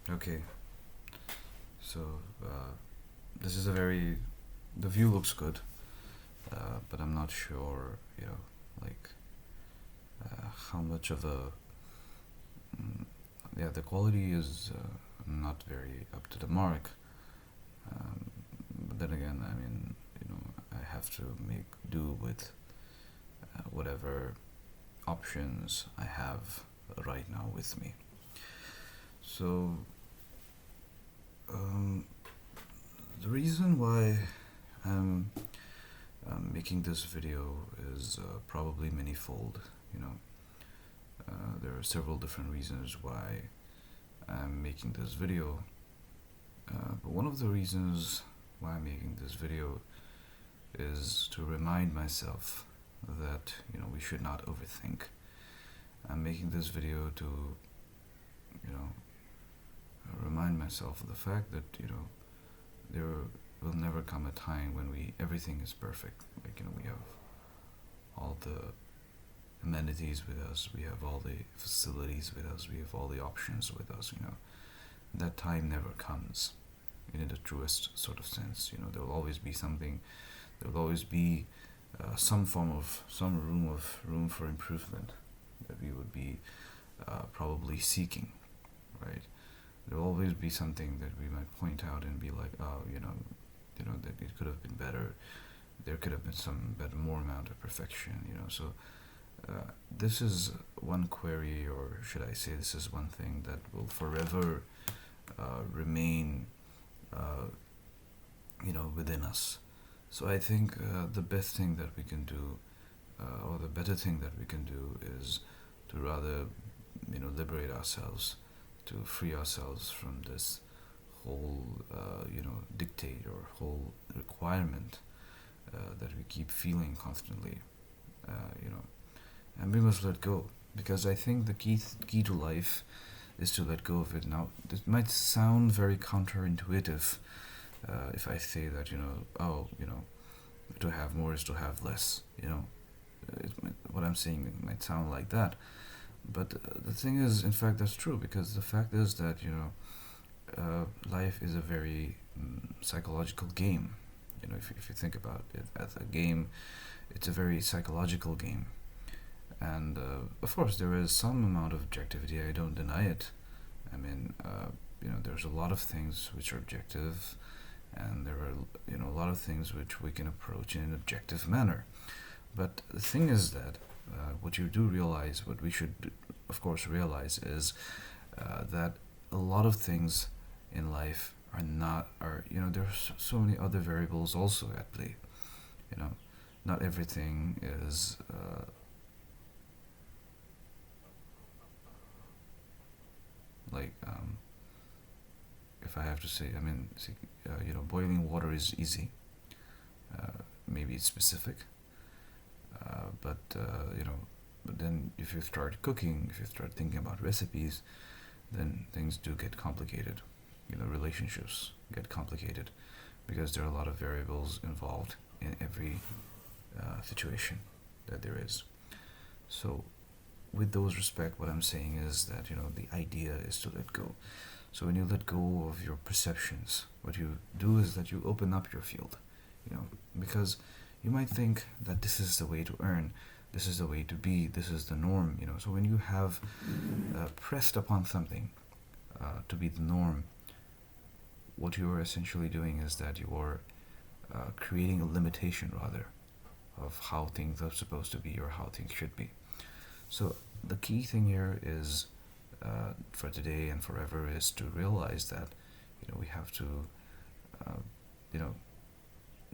Okay, so this is a very. The view looks good, but I'm not sure, like how much of a. Mm, yeah, the quality is not very up to the mark. But then again, I mean, I have to make do with whatever options I have right now with me. So, um, the reason why I'm making this video is probably manifold. You know, there are several different reasons why I'm making this video. But one of the reasons why I'm making this video is to remind myself that we should not overthink. I'm making this video to remind myself of the fact that there will never come a time when everything is perfect. Like we have all the amenities with us, we have all the facilities with us, we have all the options with us. That time never comes in the truest sort of sense. There will always be something. There will always be some room for improvement that we would be probably seeking, right? There will always be something that we might point out and be like, oh, that it could have been better. There could have been some better, more amount of perfection. So this is one query, or should I say, this is one thing that will forever remain, within us. So I think the best thing that we can do, or the better thing that we can do, is to rather, liberate ourselves, to free ourselves from this whole, dictate or whole requirement that we keep feeling constantly, and we must let go, because I think the key to life is to let go of it. Now, it might sound very counterintuitive if I say that, to have more is to have less. What I'm saying might sound like that, but the thing is, in fact, that's true, because the fact is that life is a very psychological game. If you think about it as a game, it's a very psychological game, and of course there is some amount of objectivity. I don't deny it. I mean, there's a lot of things which are objective, and there are a lot of things which we can approach in an objective manner. But the thing is that what you do realize, what we should of course realize, is that a lot of things in life there's so many other variables also at play. Not everything is like if I have to say, I mean, boiling water is easy. Maybe it's specific, but but then if you start cooking, if you start thinking about recipes, then things do get complicated. Relationships get complicated, because there are a lot of variables involved in every situation that there is. So, with those respect, what I'm saying is that the idea is to let go. So when you let go of your perceptions, what you do is that you open up your field. Because you might think that this is the way to earn, this is the way to be, this is the norm. So when you have pressed upon something to be the norm, what you are essentially doing is that you are creating a limitation, rather, of how things are supposed to be or how things should be. So the key thing here is, for today and forever, is to realize that we have to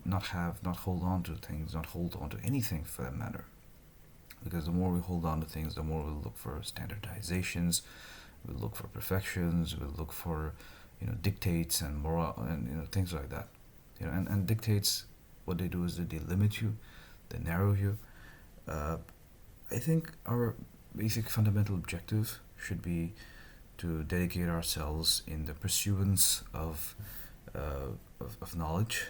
not hold on to things, not hold on to anything for that matter. Because the more we hold on to things, the more we'll look for standardizations, we'll look for perfections, we'll look for dictates and moral and things like that. And dictates, what they do is that they limit you, they narrow you. I think our basic fundamental objective should be to dedicate ourselves in the pursuance of knowledge.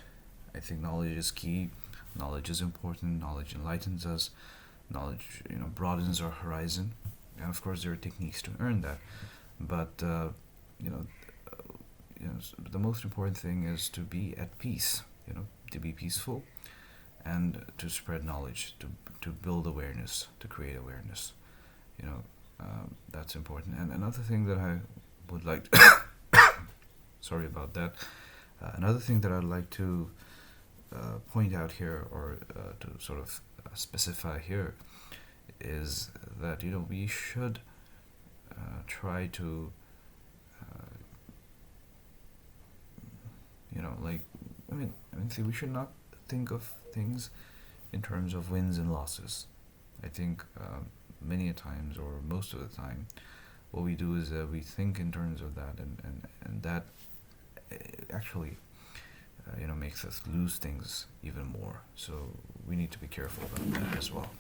I think knowledge is key. Knowledge is important. Knowledge enlightens us. Knowledge, broadens our horizon. And of course, there are techniques to earn that. But the most important thing is to be at peace. To be peaceful and to spread knowledge, to build awareness, to create awareness. You know, that's important. And another thing that I would like to sorry about that. Another thing that I'd like to point out here, or to sort of specify here, is that we should try to like see, we should not think of things in terms of wins and losses. I think many a times, or most of the time, what we do is we think in terms of that, and that actually makes us lose things even more. So we need to be careful about that as well.